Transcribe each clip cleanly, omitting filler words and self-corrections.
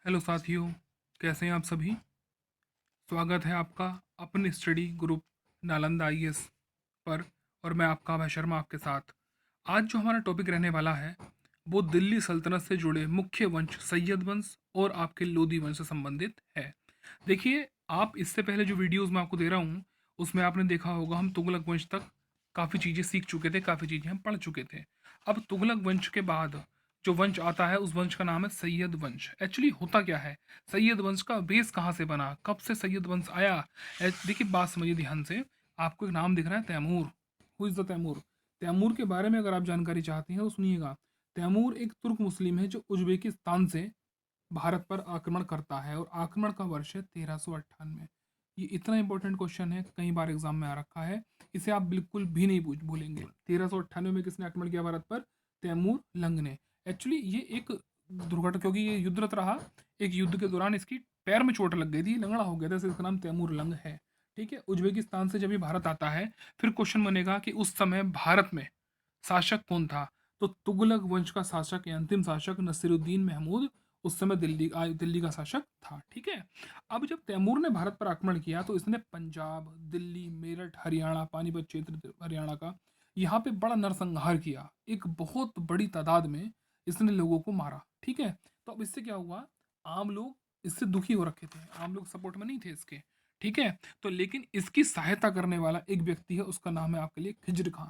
Hello साथियों, कैसे हैं आप सभी। स्वागत है आपका अपने स्टडी ग्रुप नालंदा आईएएस पर। और मैं आपका अभय शर्मा आपके साथ। आज जो हमारा टॉपिक रहने वाला है वो दिल्ली सल्तनत से जुड़े मुख्य वंश सैयद वंश और आपके लोदी वंश से संबंधित है। देखिए, आप इससे पहले जो वीडियोस मैं आपको दे रहा हूँ उसमें आपने देखा होगा हम तुगलक वंश तक काफ़ी चीज़ें सीख चुके थे, काफ़ी चीज़ें हम पढ़ चुके थे। अब तुगलक वंश के बाद जो वंश आता है उस वंश का नाम है सैयद वंश। एक्चुअली होता क्या है, सैयद वंश का बेस कहाँ से बना, कब से सैयद वंश आया। देखिए, बात समझिए ध्यान से। आपको एक नाम दिख रहा है Taimur. Who is the Taimur. Taimur के बारे में अगर आप जानकारी चाहते हैं तो सुनिएगा। तैमूर एक तुर्क मुस्लिम है जो उज्बेकिस्तान से भारत पर आक्रमण करता है और आक्रमण का वर्ष है 1398। ये इतना इंपॉर्टेंट क्वेश्चन है, कई बार एग्जाम में आ रखा है। इसे आप बिल्कुल भी नहीं भूलेंगे। 1398 में किसने आक्रमण किया भारत पर? तैमूर लंग ने। एक्चुअली ये एक दुर्घटना, क्योंकि ये युद्धरत रहा। एक युद्ध के दौरान इसकी पैर में चोट लग गई थी, लंगड़ा हो गया था, इसलिए इसका नाम तैमूर लंग है। ठीक है, उज्बेकिस्तान से जब ये भारत आता है फिर क्वेश्चन बनेगा कि उस समय भारत में शासक कौन था। तो तुगलक वंश का शासक या अंतिम शासक नसीरुद्दीन महमूद उस समय दिल्ली का शासक था। ठीक है। अब जब तैमूर ने भारत पर आक्रमण किया तो इसने पंजाब, दिल्ली, मेरठ, हरियाणा, पानीपत क्षेत्र हरियाणा का, यहाँ पे बड़ा नरसंहार किया। एक बहुत बड़ी तादाद में इसने लोगों को मारा। ठीक है। तो अब इससे क्या हुआ, आम लोग इससे दुखी हो रखे थे, आम लोग सपोर्ट में नहीं थे इसके। ठीक है। तो लेकिन इसकी सहायता करने वाला एक व्यक्ति है, उसका नाम है आपके लिए खिज्र खां।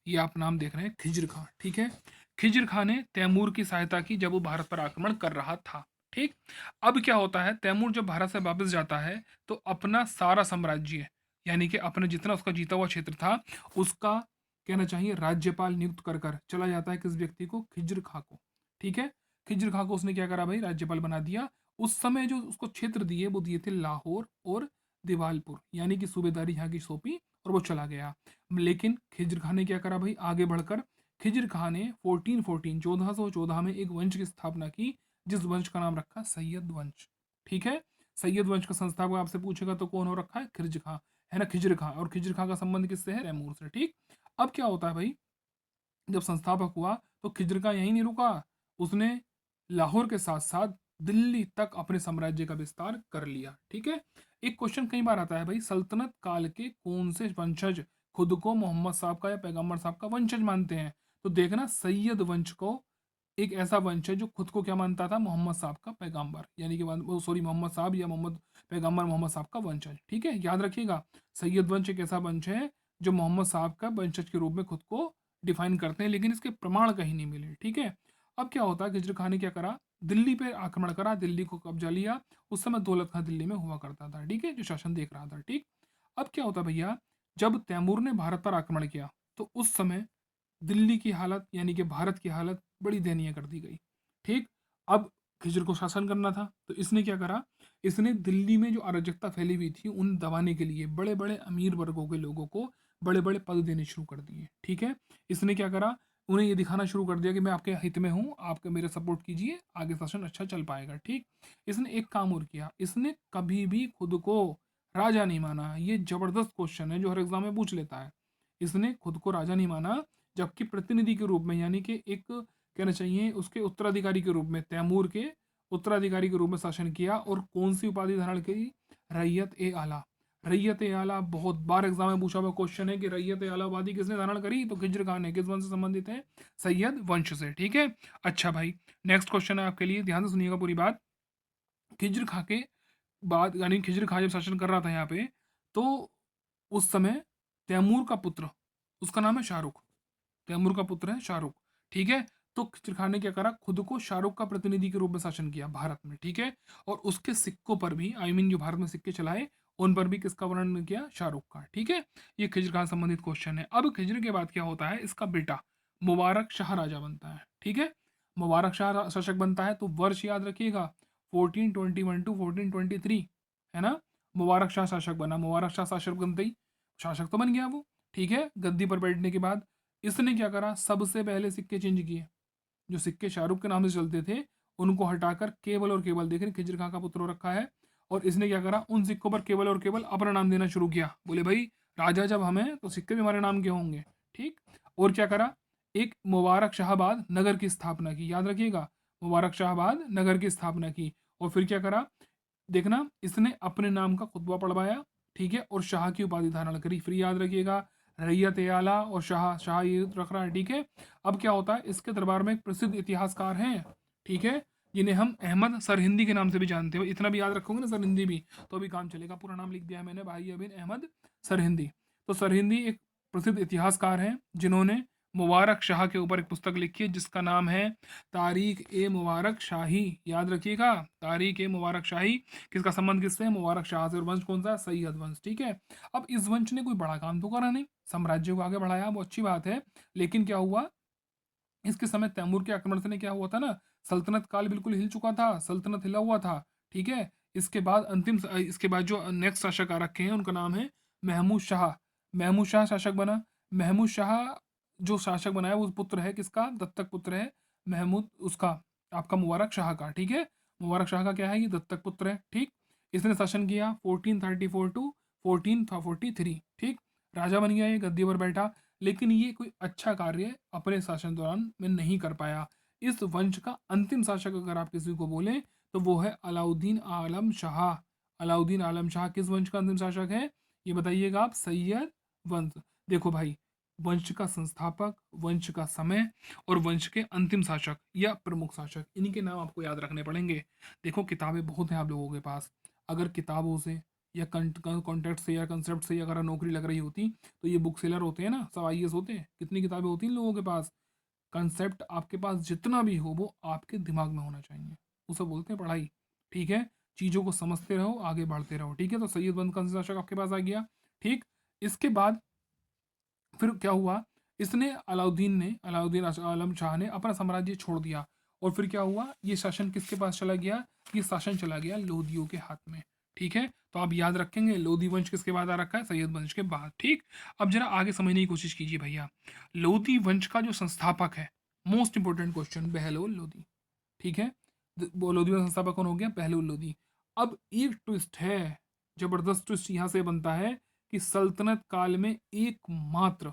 ये आप नाम देख रहे हैं, खिज्र खां। ठीक है। खिज्र खां ने तैमूर की सहायता की जब वो भारत पर आक्रमण कर रहा था। ठीक। अब क्या होता है, तैमूर जब भारत से वापस जाता है तो अपना सारा साम्राज्य, यानी कि अपने जितना उसका जीता हुआ क्षेत्र था उसका, कहना चाहिए, राज्यपाल नियुक्त कर कर चला जाता है किस व्यक्ति को? खिज्र खां को। ठीक है। खिज्र खां को उसने क्या करा भाई? राज्यपाल बना दिया। उस समय जो उसको क्षेत्र दिए वो दिए थे लाहौर और दिवालपुर, यानी कि सूबेदारी यहाँ की सौंपी और वो चला गया। लेकिन खिज्र खां ने क्या करा भाई? आगे बढ़कर खिज्र खां ने 1414 में एक वंश की स्थापना की जिस वंश का नाम रखा सैयद वंश। ठीक है। सैयद वंश का संस्थापक आपसे पूछेगा तो कौन हो रखा है? खिज्र खां, है ना, खिज्र खां। और खिज्र खां का संबंध किससे है? तैमूर से। ठीक। अब क्या होता है भाई, जब संस्थापक हुआ तो खिज्र खां यहीं नहीं रुका, उसने लाहौर के साथ साथ दिल्ली तक अपने साम्राज्य का विस्तार कर लिया। ठीक है। एक क्वेश्चन कई बार आता है भाई, सल्तनत काल के कौन से वंशज खुद को मोहम्मद साहब का या पैगंबर साहब का वंशज मानते हैं? तो देखना, सैयद वंश को एक ऐसा वंश है जो खुद को क्या मानता था? मोहम्मद साहब का पैगंबर, यानी कि सॉरी, मोहम्मद साहब या मोहम्मद पैगंबर मोहम्मद साहब का वंशज। ठीक है, याद रखिएगा। सैयद वंश एक ऐसा वंश है जो मोहम्मद साहब का वंशज के रूप में खुद को डिफाइन करते हैं, लेकिन इसके प्रमाण कहीं नहीं मिले। ठीक है। अब क्या होता है, खिज्र खां ने क्या करा? दिल्ली पे आक्रमण करा, दिल्ली को कब्जा लिया। उस समय दौलत खां दिल्ली में हुआ करता था। ठीक है, जो शासन देख रहा था। ठीक। अब क्या होता भैया, जब तैमूर ने भारत पर आक्रमण किया तो उस समय दिल्ली की हालत, यानी कि भारत की हालत बड़ी दयनीय कर दी गई। ठीक। अब खिज्र को शासन करना था तो इसने क्या करा, इसने दिल्ली में जो अराजकता फैली हुई थी उन दबाने के लिए बड़े बड़े अमीर वर्गों के लोगों को बड़े बड़े पद देने शुरू कर दिए। ठीक है। इसने क्या करा, उन्हें ये दिखाना शुरू कर दिया कि मैं आपके हित में हूँ, आपके मेरे सपोर्ट कीजिए, आगे शासन अच्छा चल पाएगा। ठीक। इसने एक काम और किया, इसने कभी भी खुद को राजा नहीं माना। ये जबरदस्त क्वेश्चन है जो हर एग्जाम में पूछ लेता है। इसने खुद को राजा नहीं माना, जबकि प्रतिनिधि के रूप में, यानी कि एक, कहना चाहिए, उसके उत्तराधिकारी के रूप में, तैमूर के उत्तराधिकारी के रूप में शासन किया। और कौन सी उपाधि धारण की? रैयत ए आला। रैयत ए आला बहुत बार एग्जाम में पूछा हुआ क्वेश्चन है कि रैयत ए आला उपाधि किसने धारण करी? तो खिज्र खान ने। किस वंश से संबंधित है? सैयद वंश से। ठीक है। अच्छा भाई, नेक्स्ट क्वेश्चन है आपके लिए, ध्यान से सुनिएगा पूरी बात। खिज्र खा के बाद, यानी खिज्र खा जब शासन कर रहा था यहाँ पे, तो उस समय तैमूर का पुत्र, उसका नाम है शाहरुख। तैमूर का पुत्र है शाहरुख। ठीक है। तो खिज्र खान ने क्या करा, खुद को शाहरुख का प्रतिनिधि के रूप में शासन किया भारत में। ठीक है। और उसके सिक्कों पर भी, जो भारत में सिक्के चलाए उन पर भी किसका वर्णन किया? शाहरुख का। ठीक है। ये खिज्र खान संबंधित क्वेश्चन है। अब खिज्र के बाद क्या होता है, इसका बेटा मुबारक शाह राजा बनता है। ठीक है। मुबारक शाह शासक बनता है तो वर्ष याद रखिएगा, 1421 टू 1423, है ना। मुबारक शाह शासक बना। मुबारक शाह शासक बनते ही शासक तो बन गया वो। ठीक है। गद्दी पर बैठने के बाद इसने क्या करा, सबसे पहले सिक्के चेंज किए। जो सिक्के शाहरुख के नाम से चलते थे उनको हटाकर केवल और केवल, देख रहे खिज्र खां का पुत्र हो रखा है, और इसने क्या करा, उन सिक्कों पर केवल और केवल अपना नाम देना शुरू किया। बोले भाई, राजा जब हमें तो सिक्के भी हमारे नाम के होंगे। ठीक। और क्या करा, एक मुबारक शाहबाद नगर की स्थापना की। याद रखिएगा, मुबारक शाहबाद नगर की स्थापना की। और फिर क्या करा, देखना इसने अपने नाम का खुतबा पढ़वाया, ठीक है, और शाह की उपाधि धारण करी। फिर याद रखिएगा, रैयत ए आला और शाह, शाह ये रख रहा है, ठीक है। अब क्या होता है, इसके दरबार में एक प्रसिद्ध इतिहासकार हैं, ठीक है, जिन्हें हम अहमद सरहिंदी के नाम से भी जानते हो। इतना भी याद रखोगे ना सरहिंदी भी, तो भी काम चलेगा। पूरा नाम लिख दिया है मैंने, भाई अबिन अहमद सरहिंदी। तो सरहिंदी एक प्रसिद्ध इतिहासकार हैं जिन्होंने मुबारक शाह के ऊपर एक पुस्तक लिखी है जिसका नाम है तारीख ए मुबारक शाही। याद रखिएगा, तारीख ए मुबारक शाही। किसका संबंध किससे है, मुबारक शाह से। और वंश कौन सा है, सैयद वंश, ठीक है। अब इस वंश ने कोई बड़ा काम तो करा नहीं, साम्राज्य को आगे बढ़ाया, वो अच्छी बात है, लेकिन क्या हुआ, इसके समय तैमूर के आक्रमण से ने क्या हुआ था ना, सल्तनत काल बिल्कुल हिल चुका था, सल्तनत हिला हुआ था, ठीक है। इसके बाद इसके बाद जो नेक्स्ट शासक आ रखे हैं उनका नाम है महमूद शाह। महमूद शाह शासक बना। महमूद शाह जो शासक बनाया वो पुत्र है किसका, दत्तक पुत्र है महमूद उसका, आपका मुबारक शाह का, ठीक है। मुबारक शाह का क्या है, ये दत्तक पुत्र है, ठीक। इसने शासन किया 1434 टू 1443, ठीक। राजा बन गया, ये गद्दी पर बैठा, लेकिन ये कोई अच्छा कार्य अपने शासन दौरान में नहीं कर पाया। इस वंश का अंतिम शासक अगर आप किसी को बोलें तो वो है अलाउद्दीन आलम शाह। अलाउद्दीन आलम शाह किस वंश का अंतिम शासक है, ये बताइएगा आप, सैयद वंश। देखो भाई, वंश का संस्थापक, वंश का समय और वंश के अंतिम शासक या प्रमुख शासक, इन्हीं के नाम आपको याद रखने पड़ेंगे। देखो किताबें बहुत हैं आप लोगों के पास, अगर किताबों से या कॉन्टेक्ट से या कंसेप्ट से अगर नौकरी लग रही होती तो ये बुक सेलर होते हैं ना, सब आईएएस होते हैं। कितनी किताबें होती हैं इन लोगों के पास, कंसेप्ट आपके पास जितना भी हो वो आपके दिमाग में होना चाहिए, उसे बोलते हैं पढ़ाई, ठीक है। चीज़ों को समझते रहो, आगे बढ़ते रहो, ठीक है। तो सैयद बंद का शासक आपके पास आ गया, ठीक। इसके बाद फिर क्या हुआ, इसने अलाउद्दीन आलम शाह ने अपना साम्राज्य छोड़ दिया। और फिर क्या हुआ, ये शासन किसके पास चला गया, ये शासन चला गया लोदियों के हाथ में, ठीक है। तो आप याद रखेंगे लोधी वंश किसके बाद आ रखा है, सैयद वंश के बाद, ठीक। अब जरा आगे समझने की कोशिश कीजिए भैया, लोधी वंश का जो संस्थापक है, most important question, Bahlol Lodhi, ठीक है। वो लोधी का संस्थापक कौन हो गया, बहलोल लोधी। अब एक ट्विस्ट है, जबरदस्त ट्विस्ट यहाँ से बनता है कि सल्तनत काल में एकमात्र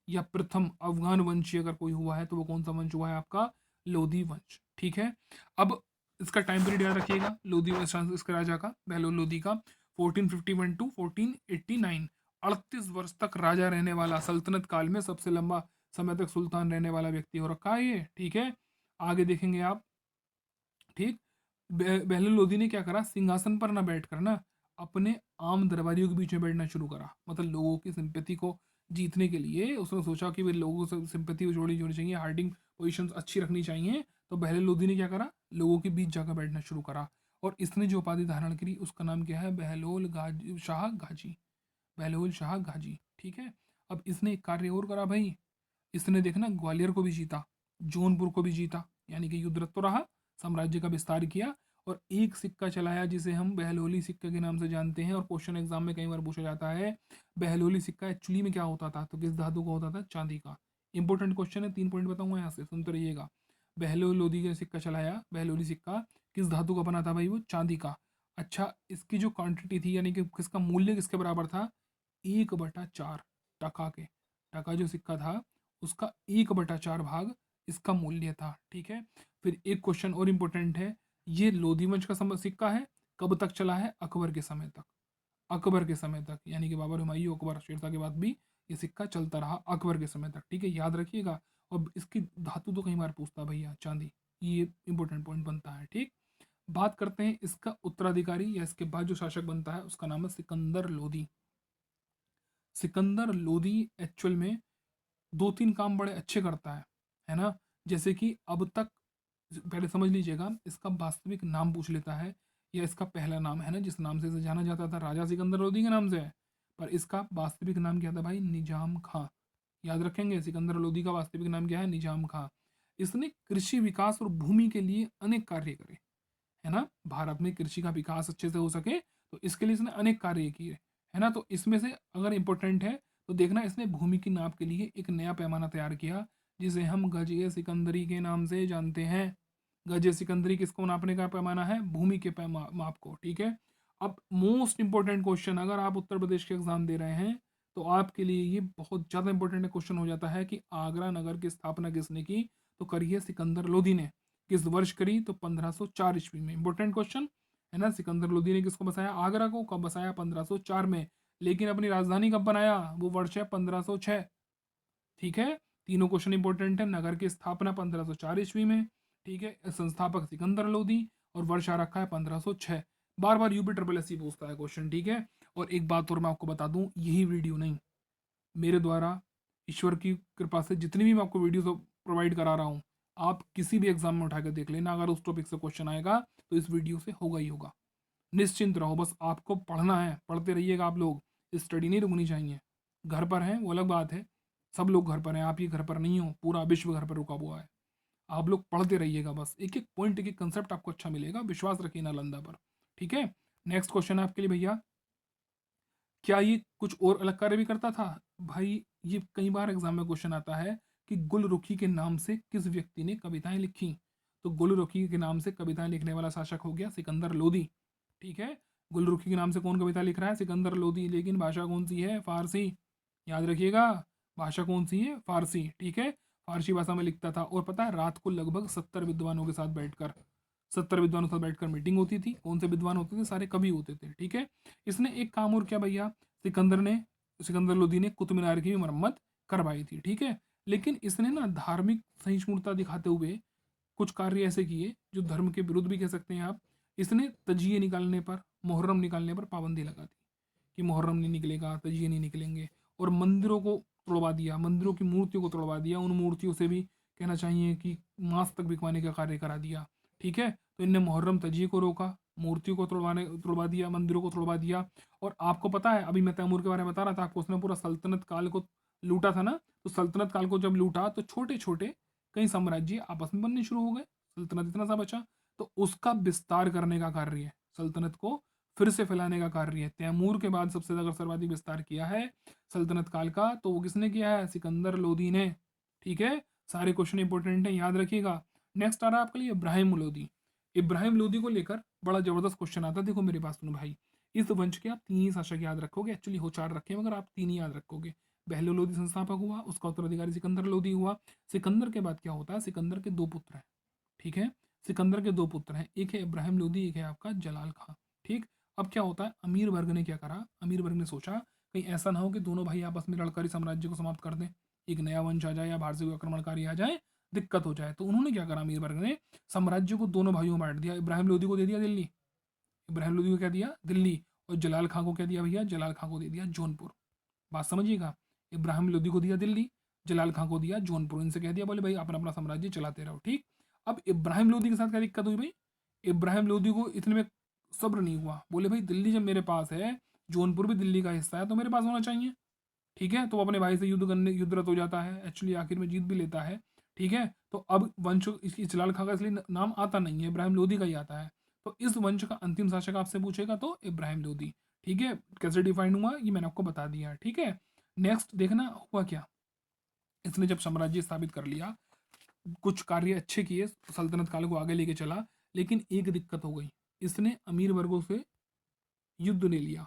या प्रथम अफगान वंशी अगर कोई हुआ है तो वो कौन सा वंश हुआ है, आपका लोधी वंश, ठीक है। अब इसका टाइम पीरियड याद रखिएगा, लोधी वंश इसके राजा का, बहलोल लोधी का 1451 टू 1489, 38 वर्ष तक राजा रहने वाला, सल्तनत काल में सबसे लंबा समय तक सुल्तान रहने वाला व्यक्ति हो रखा है ये, ठीक है। आगे देखेंगे आप, ठीक। बहलोल लोधी ने क्या करा, सिंहासन पर ना बैठ कर ना अपने आम दरबारियों के बीच में बैठना शुरू करा, मतलब लोगों की सिंपैथी को जीतने के लिए उसने सोचा कि भाई लोगों से सिंपैथी जोड़ी जोड़ी चाहिए, हार्डिंग पोजीशंस अच्छी रखनी चाहिए। तो बहलोल लोधी ने क्या करा, लोगों के बीच जाकर बैठना शुरू करा। और इसने जो उपाधि धारण करी उसका नाम क्या है, बहलोल गाजी शाह गाजी, बहलोल शाह गाजी, ठीक है। अब इसने एक कार्य और करा भाई, इसने देखना ग्वालियर को भी जीता, जौनपुर को भी जीता, यानी कि युद्धरत तो रहा, साम्राज्य का विस्तार किया। और एक सिक्का चलाया जिसे हम बहलोली सिक्का के नाम से जानते हैं, और क्वेश्चन एग्जाम में कई बार पूछा जाता है बहलोली सिक्का एक्चुअली में क्या होता था, तो किस धातु का होता था, चांदी का। इंपॉर्टेंट क्वेश्चन है, 3 पॉइंट बताऊंगा यहाँ से, सुनते रहिएगा। बहलोल लोधी का सिक्का चलाया, बहलोली सिक्का किस धातु का बना था भाई, वो चांदी का। अच्छा, इसकी जो क्वांटिटी थी, यानी कि किसका मूल्य किसके बराबर था, 1/4 टका के, टका जो सिक्का था उसका 1/4 भाग इसका मूल्य था, ठीक है। फिर एक क्वेश्चन और इम्पोर्टेंट है, ये लोधी वंश का सिक्का है, कब तक चला है, अकबर के समय तक, अकबर के समय तक, यानी कि बाबर हुमायूं अकबर शेरशाह के बाद भी ये सिक्का चलता रहा अकबर के समय तक, ठीक है, याद रखिएगा। और इसकी धातु तो कई बार पूछता है भैया, चांदी, ये इंपॉर्टेंट पॉइंट बनता है, ठीक। बात करते हैं इसका उत्तराधिकारी या इसके बाद जो शासक बनता है, उसका नाम है सिकंदर लोधी। सिकंदर लोधी एक्चुअल में 2-3 काम बड़े अच्छे करता है ना। जैसे कि अब तक, पहले समझ लीजिएगा, इसका वास्तविक नाम पूछ लेता है, या इसका पहला नाम है ना जिस नाम से इसे जाना जाता था, राजा सिकंदर लोधी के नाम से है, पर इसका वास्तविक नाम क्या था भाई, निजाम खां। याद रखेंगे, सिकंदर लोधी का वास्तविक नाम क्या है, निजाम खां। इसने कृषि विकास और भूमि के लिए अनेक कार्य करे, है ना, भारत में कृषि का विकास अच्छे से हो सके तो इसके लिए इसने अनेक कार्य किए, है ना। तो इसमें से अगर इम्पोर्टेंट है तो देखना, इसने भूमि की नाप के लिए एक नया पैमाना तैयार किया जिसे हम गज सिकंदरी के नाम से जानते हैं। गज सिकंदरी किसको नापने का पैमाना है, भूमि के माप को, ठीक है। अब मोस्ट इंपॉर्टेंट क्वेश्चन, अगर आप उत्तर प्रदेश के एग्जाम दे रहे हैं तो आपके लिए ये बहुत ज़्यादा इंपॉर्टेंट क्वेश्चन हो जाता है कि आगरा नगर की स्थापना किसने की, तो करिए सिकंदर लोधी ने। किस वर्ष करी? तो 1504 ईस्वी में। इंपॉर्टेंट क्वेश्चन है ना। सिकंदर लोदी ने किसको बसाया? आगरा को। कब बसाया? 1504 में। लेकिन अपनी राजधानी कब बनाया? वो वर्ष है 1506। ठीक है, तीनों क्वेश्चन इंपॉर्टेंट है। नगर की स्थापना 1504 ईस्वी में। ठीक है, संस्थापक सिकंदर लोदी और वर्ष आ रखा है 1506। बार बार यूपी ट्रिपल एस पूछता है क्वेश्चन। ठीक है, और एक बात और मैं आपको बता दूं, यही वीडियो नहीं, मेरे द्वारा ईश्वर की कृपा से जितनी भी मैं आपको वीडियो प्रोवाइड करा रहा हूँ, आप किसी भी एग्जाम में उठा कर देख लेना, अगर उस टॉपिक से क्वेश्चन आएगा तो इस वीडियो से होगा ही होगा। निश्चिंत रहो, बस आपको पढ़ना है, पढ़ते रहिएगा आप लोग। स्टडी नहीं रुकनी चाहिए। घर पर हैं वो अलग बात है, सब लोग घर पर हैं, आप ही घर पर नहीं हो, पूरा विश्व घर पर रुका हुआ है। आप लोग पढ़ते रहिएगा, बस एक एक पॉइंट, एक एक कंसेप्ट आपको अच्छा मिलेगा, विश्वास रखिए नालंदा पर। ठीक है, नेक्स्ट क्वेश्चन है आपके लिए भैया, क्या ये कुछ और अलग कार्य भी करता था? भाई ये कई बार एग्जाम में क्वेश्चन आता है कि गुलरुखी के नाम से किस व्यक्ति ने कविताएं लिखी? तो गुलरुखी के नाम से कविताएं लिखने वाला शासक हो गया सिकंदर लोदी। ठीक है, गुलरुखी के नाम से कौन कविता लिख रहा है? सिकंदर लोदी। लेकिन भाषा कौन सी है? फारसी। याद रखिएगा, भाषा कौन सी है? फारसी। ठीक है, फारसी भाषा में लिखता था। और पता है, रात को लगभग 70 विद्वानों के साथ बैठकर, 70 विद्वानों के साथ बैठकर मीटिंग होती थी। कौन से विद्वान होते थे? सारे कवि होते थे। ठीक है, इसने एक काम और किया भैया, सिकंदर ने, सिकंदर लोदी ने कुतुब मीनार की भी मरम्मत करवाई थी। ठीक है, लेकिन इसने ना धार्मिक सहिष्णुता दिखाते हुए कुछ कार्य ऐसे किए जो धर्म के विरुद्ध भी कह सकते हैं आप। इसने तजिए निकालने पर, मुहर्रम निकालने पर पाबंदी लगा दी कि मुहर्रम नहीं निकलेगा, तजिए नहीं निकलेंगे। और मंदिरों को तोड़वा दिया, मंदिरों की मूर्तियों को तोड़वा दिया, उन मूर्तियों से भी कहना चाहिए कि मांस तक बिकवाने का कार्य करा दिया। ठीक है, तो इनने मुहर्रम तजिए को रोका, मूर्तियों को तोड़वा दिया, मंदिरों को तोड़वा दिया। और आपको पता है, अभी मैं तैमूर के बारे में बता रहा था आपको, उसने पूरा सल्तनत काल को लूटा था ना। तो सल्तनत काल को जब लूटा तो छोटे छोटे कई साम्राज्य आपस में बनने शुरू हो गए, सल्तनत इतना सा बचा। तो उसका विस्तार करने का कार्य है, सल्तनत को फिर से फैलाने का कार्य है। तैमूर के बाद सबसे ज्यादा सर्वाधिक विस्तार किया है सल्तनत काल का, तो वो किसने किया है? सिकंदर लोदी ने। ठीक है, सारे क्वेश्चन इंपॉर्टेंट हैं, याद रखिएगा। नेक्स्ट आ रहा है आपके लिए इब्राहिम लोदी। इब्राहिम लोदी को लेकर बड़ा जबरदस्त क्वेश्चन आता है। देखो मेरे पास सुनो भाई, इस वंश के आप तीन ही शासक याद रखोगे, एक्चुअली हो चार रखे मगर आप तीन ही याद रखोगे। पहले लोदी संस्थापक हुआ, उसका उत्तराधिकारी सिकंदर लोदी हुआ। सिकंदर के बाद क्या होता है? सिकंदर के दो पुत्र हैं। ठीक है, सिकंदर के दो पुत्र हैं, एक है इब्राहिम लोदी, एक है आपका जलाल खां। ठीक, अब क्या होता है, अमीर वर्ग ने क्या करा? अमीर वर्ग ने सोचा कहीं ऐसा ना हो कि दोनों भाई आपस में लड़कर साम्राज्य को समाप्त कर दें, एक नया वंश आ जाए या बाहर से कोई आक्रमणकारी आ जाए, दिक्कत हो जाए। तो उन्होंने क्या करा, अमीर वर्ग ने साम्राज्य को दोनों भाइयों में बांट दिया। इब्राहिम लोदी को दे दिया दिल्ली, इब्राहिम लोदी को क्या दिया? दिल्ली। और जलाल खां को क्या दिया भैया? जलाल खां को दे दिया जौनपुर। बात समझिएगा, इब्राहिम लोदी को दिया दिल्ली, जलाल खां को दिया जौनपुर। इनसे कह दिया बोले भाई अपना अपना साम्राज्य चलाते रहो। ठीक, अब इब्राहिम लोदी के साथ क्या दिक्कत हुई भाई? इब्राहिम लोदी को इतने में सब्र नहीं हुआ, बोले भाई दिल्ली जब मेरे पास है, जौनपुर भी दिल्ली का हिस्सा है, तो मेरे पास होना चाहिए। ठीक है, तो वो अपने भाई से युद्धरत हो जाता है, एक्चुअली आखिर में जीत भी लेता है। ठीक है, तो अब वंश इसकी जलाल खां का इसलिए नाम आता नहीं है, इब्राहिम लोदी का ही आता है। तो इस वंश का अंतिम शासक आपसे पूछेगा तो इब्राहिम लोदी। ठीक है, कैसे डिफाइन हुआ ये मैंने आपको बता दिया है। ठीक है, नेक्स्ट देखना हुआ क्या, इसने जब साम्राज्य स्थापित कर लिया, कुछ कार्य अच्छे किए, सल्तनत काल को आगे लेके चला, लेकिन एक दिक्कत हो गई, इसने अमीर वर्गों से युद्ध ले लिया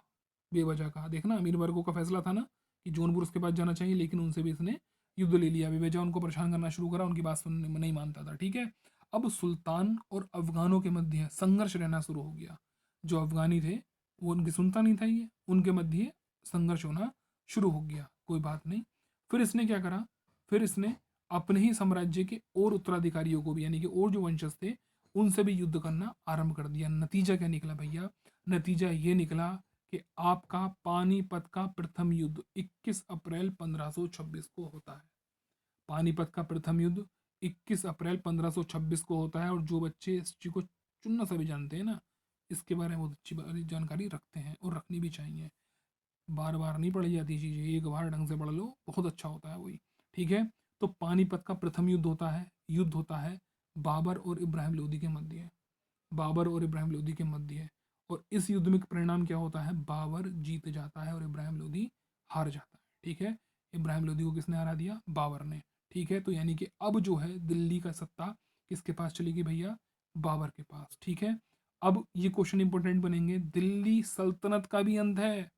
बेवजह का। देखना, अमीर वर्गों का फैसला था ना कि जौनपुर उसके पास जाना चाहिए, लेकिन उनसे भी इसने युद्ध ले लिया, बेवजह उनको परेशान करना शुरू करा, उनकी बात सुनने में नहीं मानता था। ठीक है, अब सुल्तान और अफगानों के मध्य संघर्ष रहना शुरू हो गया। जो अफगानी थे वो उनकी सुनता नहीं था, ये उनके मध्य संघर्ष होना शुरू हो गया। कोई बात नहीं, फिर इसने क्या करा, फिर इसने अपने ही साम्राज्य के और उत्तराधिकारियों को भी, यानी कि और जो वंशज थे उनसे भी युद्ध करना आरंभ कर दिया। नतीजा क्या निकला भैया? नतीजा ये निकला कि आपका पानीपत का प्रथम युद्ध 21 अप्रैल 1526 को होता है। पानीपत का प्रथम युद्ध 21 अप्रैल 1526 को होता है। और जो बच्चे इस चीज को चुनना सभी जानते हैं ना, इसके बारे में बहुत अच्छी जानकारी रखते हैं और रखनी भी चाहिए। बार बार नहीं पढ़ी जाती चीज़ें, एक बार ढंग से पढ़ लो, बहुत अच्छा होता है वही। ठीक है, तो पानीपत का प्रथम युद्ध होता है बाबर और इब्राहिम लोदी के मध्य, बाबर और इब्राहिम लोदी के मध्य। और इस युद्ध में परिणाम क्या होता है? बाबर जीत जाता है और इब्राहिम लोदी हार जाता है। ठीक है, इब्राहिम लोदी को किसने हरा दिया? बाबर ने। ठीक है, तो यानी कि अब जो है दिल्ली का सत्ता किसके पास चलेगी भैया? बाबर के पास। ठीक है, अब ये क्वेश्चन इंपॉर्टेंट बनेंगे, दिल्ली सल्तनत का भी अंत है।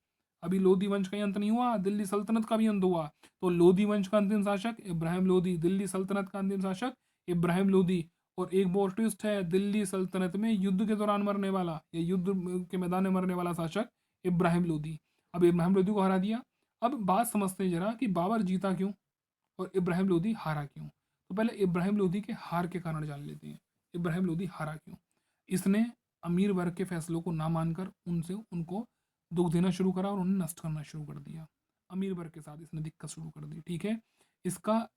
अभी लोधी वंश का ही अंत नहीं हुआ, दिल्ली सल्तनत का भी अंत हुआ। तो लोधी वंश का अंतिम शासक इब्राहिम लोदी, दिल्ली सल्तनत का अंतिम शासक इब्राहिम लोदी। और एक और ट्विस्ट है, दिल्ली सल्तनत में युद्ध के दौरान मरने वाला या युद्ध के मैदान में मरने वाला शासक इब्राहिम लोदी। अब इब्राहिम लोदी को हरा दिया। अब बात समझते हैं जरा कि बाबर जीता क्यों और इब्राहिम लोदी हारा क्यों। तो पहले इब्राहिम लोदी के हार के कारण जान लेते हैं। इब्राहिम लोदी हारा क्यों? इसने अमीर वर्ग के फैसलों को ना मानकर उनसे उनको दुख देना शुरू करा और उन्हें नष्ट करना शुरू कर दिया। अमीर वर्ग के साथ इसने दिक्कत शुरू कर दी, ठीक है।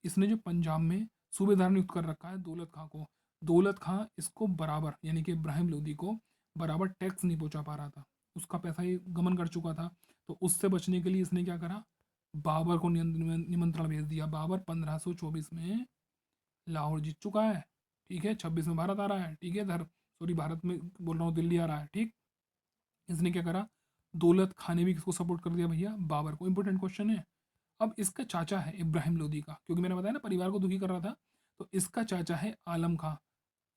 इसने जो पंजाब में सूबेदार नियुक्त कर रखा है दौलत खां को, दौलत खां इसको बराबर यानी कि इब्राहिम लोदी को बराबर टैक्स नहीं पहुंचा पा रहा था, उसका पैसा ये गमन कर चुका था। तो उससे बचने के लिए इसने क्या करा, बाबर को निमंत्रण भेज दिया। बाबर 1524 में लाहौर जीत चुका है, ठीक है। 26 में भारत आ रहा है, ठीक है। सॉरी, भारत में बोल रहा हूँ, दिल्ली आ रहा है, ठीक। इसने क्या करा, दौलत खां ने भी किसको सपोर्ट कर दिया भैया, बाबर को। इंपॉर्टेंट क्वेश्चन है। अब इसका चाचा है इब्राहिम लोदी का, क्योंकि मैंने बताया ना परिवार को दुखी कर रहा था, तो इसका चाचा है आलम खां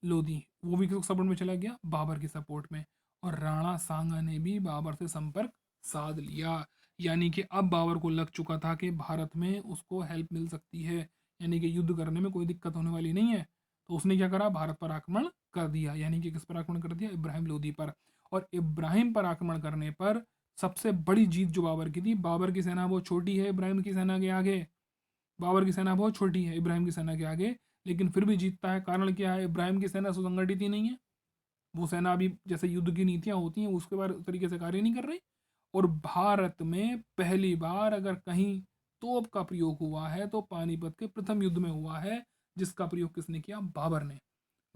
लोदी, वो भी किसको सपोर्ट में चला गया, बाबर की सपोर्ट में। और राणा सांगा ने भी बाबर से संपर्क साध लिया। यानी कि अब बाबर को लग चुका था कि भारत में उसको हेल्प मिल सकती है, यानी कि युद्ध करने में कोई दिक्कत होने वाली नहीं है। तो उसने क्या करा, भारत पर आक्रमण कर दिया। यानी कि किस पर आक्रमण कर दिया, इब्राहिम लोदी पर। और इब्राहिम पर आक्रमण करने पर सबसे बड़ी जीत जो बाबर की थी, बाबर की सेना बहुत छोटी है इब्राहिम की सेना के आगे, बाबर की सेना बहुत छोटी है इब्राहिम की सेना के आगे, लेकिन फिर भी जीतता है। कारण क्या है, इब्राहिम की सेना सुसंगठित ही नहीं है। वो सेना अभी जैसे युद्ध की नीतियां होती हैं उसके बारे तरीके से कार्य नहीं कर रही। और भारत में पहली बार अगर कहीं तोप का प्रयोग हुआ है तो पानीपत के प्रथम युद्ध में हुआ है, जिसका प्रयोग किसने किया, बाबर ने।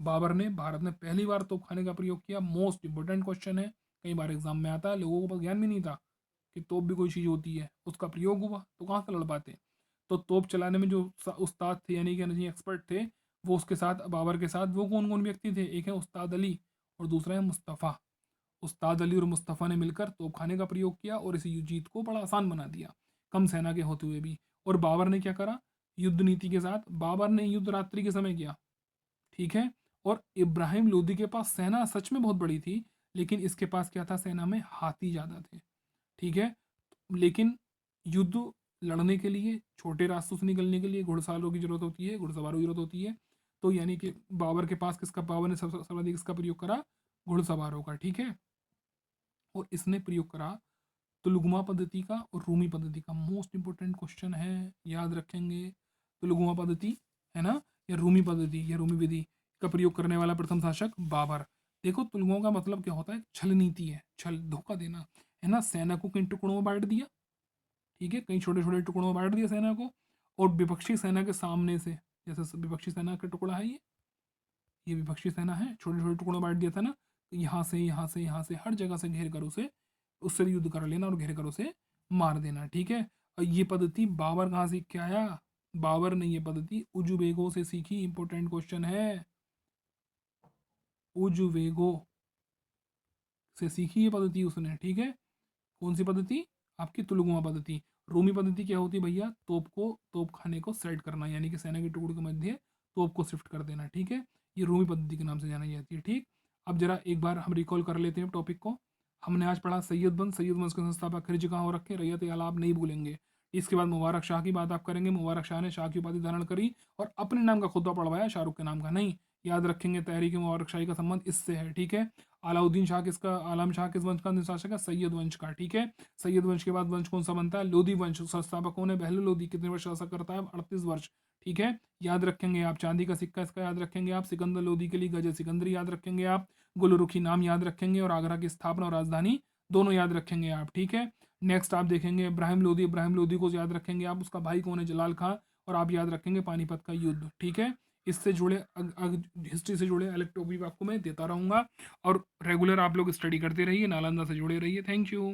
बाबर ने भारत में पहली बार तोप खाने का प्रयोग किया। मोस्ट इंपोर्टेंट क्वेश्चन है, कई बार एग्जाम में आता है, लोगों को पास ज्ञान भी नहीं था कि तोप भी कोई चीज़ होती है। उसका प्रयोग हुआ तो कहाँ से लड़ पाते। तो तोप चलाने में जो उस्ताद थे यानी कि नहीं एक्सपर्ट थे, वो उसके साथ बाबर के साथ वो कौन कौन व्यक्ति थे, एक है उस्ताद अली और दूसरा है मुस्तफ़ा। उस्ताद अली और मुस्तफ़ा ने मिलकर तोपखाने का प्रयोग किया और इस जीत को बड़ा आसान बना दिया, कम सेना के होते हुए भी। और बाबर ने क्या करा, युद्ध नीति के साथ बाबर ने युद्ध रात्रि के समय किया, ठीक है। और इब्राहिम लोदी के पास सेना सच में बहुत बड़ी थी, लेकिन इसके पास क्या था, सेना में हाथी ज़्यादा थे, ठीक है। लेकिन युद्ध लड़ने के लिए, छोटे रास्तों से निकलने के लिए घुड़सवारों की जरूरत होती है, घुड़सवारों की जरूरत होती है। तो यानी कि बाबर के पास किसका, बाबर ने सबसे सर्वाधिक इसका प्रयोग करा, घुड़सवारों का, ठीक है। और इसने प्रयोग करा तुलुगमा पद्धति का और रूमी पद्धति का। मोस्ट इंपोर्टेंट क्वेश्चन है, याद रखेंगे। तुलुगमा पद्धति है ना, या रूमी पद्धति या रूमी विधि का प्रयोग करने वाला प्रथम शासक बाबर। देखो तुलुगमा का मतलब क्या होता है, छल नीति है, छल, धोखा देना, है ना। सेना को कई टुकड़ों में बांट दिया, ठीक है, कई छोटे छोटे टुकड़ों में बांट दिया सेना को। और विपक्षी सेना के सामने से, जैसे विपक्षी सेना का टुकड़ा है ये विपक्षी सेना है, छोटे छोटे टुकड़ों में बांट दिया था ना, तो यहाँ से यहाँ से यहाँ से हर जगह से घेर कर उसे, उससे युद्ध कर लेना और घेर कर उसे मार देना, ठीक है। और ये पद्धति बाबर कहाँ सीख के आया, बाबर ने ये पद्धति उजुबेगो से सीखी। इंपॉर्टेंट क्वेश्चन है, उजुबेगो से सीखी ये पद्धति उसने, ठीक है। कौन सी पद्धति, आपकी तुलुगमा पद्धति। रूमी पद्धति क्या होती है भैया, तोप खाने को सेट करना, यानी कि सेना के टुकड़ों के मध्य तोप को शिफ्ट कर देना, ठीक है। ये रूमी पद्धति के नाम से जानी जाती है, ठीक। अब जरा एक बार हम रिकॉल कर लेते हैं टॉपिक को। हमने आज पढ़ा सैयद वंश के संस्थापक खिलजी कहाँ हो रखे, रैयत आला आप नहीं भूलेंगे। इसके बाद मुबारक शाह की बात आप करेंगे। मुबारक शाह ने शाह की उपाधि धारण करी और अपने नाम का खुतबा पढ़वाया, शाहरुख के नाम का नहीं। याद रखेंगे, तहरीक मुबारक शाही का संबंध इससे है, ठीक है। अलाउद्दीन शाह किसका, आलम शाह किस वंश का शासक है, सैयद वंश का, ठीक है। सैयद वंश के बाद वंश कौन सा बनता है, लोधी वंश। संस्थापक कौन है, बहलुल लोधी। कितने वर्ष शासक करता है, 38 वर्ष, ठीक है। याद रखेंगे आप, चांदी का सिक्का इसका याद रखेंगे आप। सिकंदर लोधी के लिए गजे सिकंदरी याद रखेंगे आप। गुलरुखी नाम याद रखेंगे और आगरा की स्थापना और राजधानी दोनों याद रखेंगे आप, ठीक है। नेक्स्ट आप देखेंगे इब्राहिम लोधी, इब्राहिम लोधी को याद रखेंगे आप, उसका भाई कौन है, जलाल खां। और आप याद रखेंगे पानीपत का युद्ध, ठीक है। इससे जुड़े हिस्ट्री से जुड़े अलग टॉपिक आपको मैं देता रहूंगा और रेगुलर आप लोग स्टडी करते रहिए, नालंदा से जुड़े रहिए। Thank you.